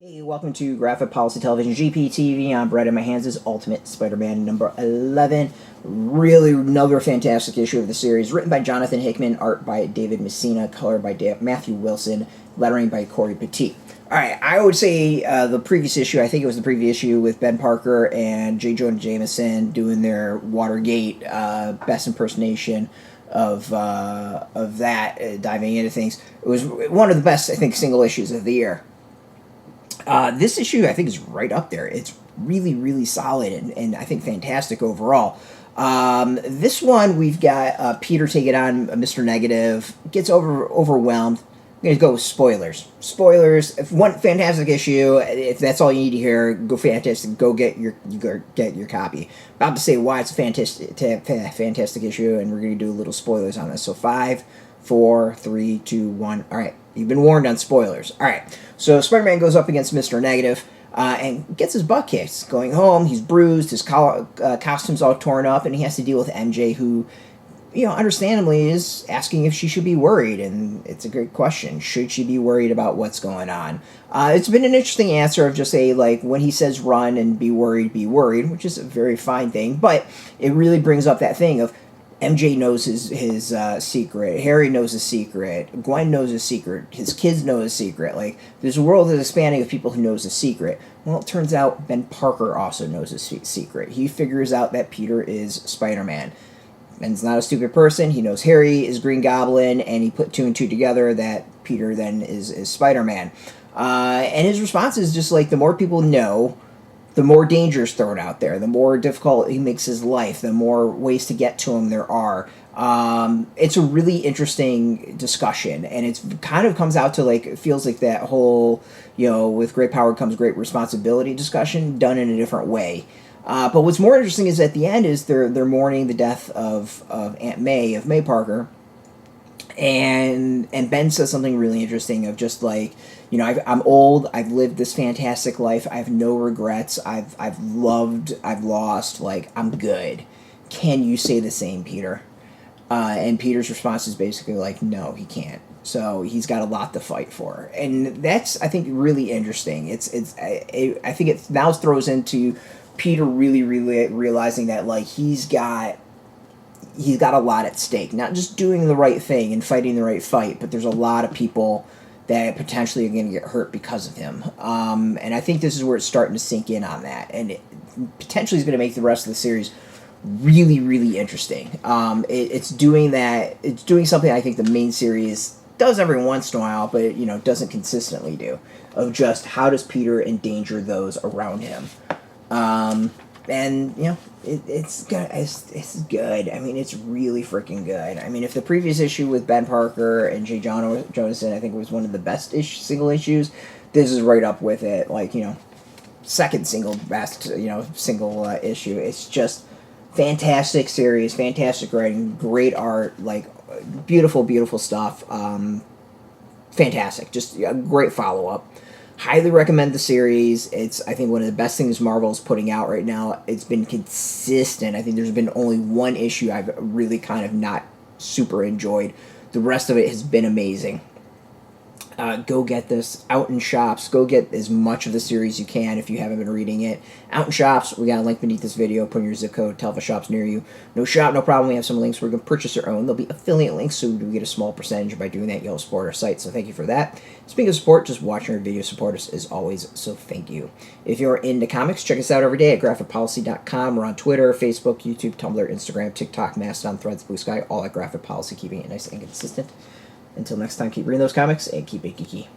Hey, welcome to Graphic Policy Television GPTV. I'm Brett, and my hands is Ultimate Spider-Man number 11. Really another fantastic issue of the series. Written by Jonathan Hickman, art by David Messina, color by Matthew Wilson, lettering by Cory Petit. Alright, I would say the previous issue, I think it was the previous issue with Ben Parker and J. Jonah Jameson doing their Watergate best impersonation of that, diving into things. It was one of the best, I think, single issues of the year. This issue, I think, is right up there. It's really, really solid and I think fantastic overall. This one, we've got Peter taking on Mr. Negative, gets overwhelmed. I'm going to go with spoilers. Spoilers. If one fantastic issue, if that's all you need to hear, go fantastic. Go get your copy. About to say why it's a fantastic issue, and we're going to do a little spoilers on this. So 5, 4, 3, 2, 1. All right, you've been warned on spoilers. All right, so Spider-Man goes up against Mr. Negative and gets his butt kicked. Going home, he's bruised, his costume's all torn up, and he has to deal with MJ, who, you know, understandably is asking if she should be worried, and it's a great question. Should she be worried about what's going on? It's been an interesting answer of just when he says run and be worried, which is a very fine thing, but it really brings up that thing of MJ knows his secret, Harry knows his secret, Gwen knows his secret, his kids know his secret. Like, there's a world that's expanding of people who knows his secret. Well, it turns out Ben Parker also knows his secret. He figures out that Peter is Spider-Man. Ben's not a stupid person. He knows Harry is Green Goblin, and he put 2 and 2 together that Peter then is Spider-Man. And his response is just like, the more people know, the more dangers thrown out there, the more difficult he makes his life, the more ways to get to him there are. It's a really interesting discussion, and it's kind of comes out to, like, it feels like that whole, you know, with great power comes great responsibility discussion done in a different way. But what's more interesting is at the end is they're mourning the death of Aunt May, of May Parker, and Ben says something really interesting of just like, you know, I'm old, I've lived this fantastic life, I have no regrets, I've loved, I've lost, like, I'm good. Can you say the same, Peter? And Peter's response is basically like, no, he can't. So he's got a lot to fight for, and that's, I think, really interesting. I think it now throws into Peter really realizing that, like, he's got a lot at stake. Not just doing the right thing and fighting the right fight, but there's a lot of people that potentially are going to get hurt because of him. And I think this is where it's starting to sink in on that, and it potentially is going to make the rest of the series really, really interesting. It's doing that. It's doing something I think the main series does every once in a while, but you know, doesn't consistently do. Of just how does Peter endanger those around him. And, you know, it's good. I mean, it's really freaking good. I mean, if the previous issue with Ben Parker and J. Jonathan, I think, was one of the best single issues, this is right up with it. Like, you know, second single best, you know, single issue. It's just fantastic series, fantastic writing, great art, like, beautiful, beautiful stuff. Fantastic. Just a great follow-up. Highly recommend the series. It's, I think, one of the best things Marvel's putting out right now. It's been consistent. I think there's been only one issue I've really kind of not super enjoyed. The rest of it has been amazing. Go get this out in shops. Go get as much of the series you can if you haven't been reading it. Out in shops, we got a link beneath this video. Put in your zip code, tell the shops near you. No shop, no problem. We have some links where you can purchase your own. There'll be affiliate links, so we get a small percentage. By doing that, you'll support our site, so thank you for that. Speaking of support, just watching our videos support us as always, so thank you. If you're into comics, check us out every day at graphicpolicy.com. We're on Twitter, Facebook, YouTube, Tumblr, Instagram, TikTok, Mastodon, Threads, Blue Sky, all at Graphic Policy, keeping it nice and consistent. Until next time, keep reading those comics and keep it geeky.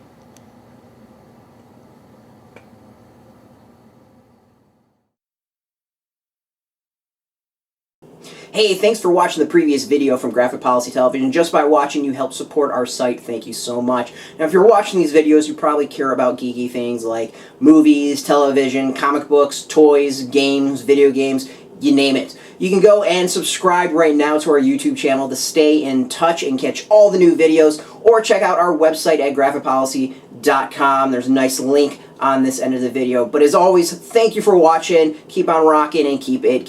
Hey, thanks for watching the previous video from Graphic Policy Television. Just by watching, you help support our site. Thank you so much. Now, if you're watching these videos, you probably care about geeky things like movies, television, comic books, toys, games, video games, you name it. You can go and subscribe right now to our YouTube channel to stay in touch and catch all the new videos, or check out our website at graphicpolicy.com. There's a nice link on this end of the video. But as always, thank you for watching. Keep on rocking and keep it geeky.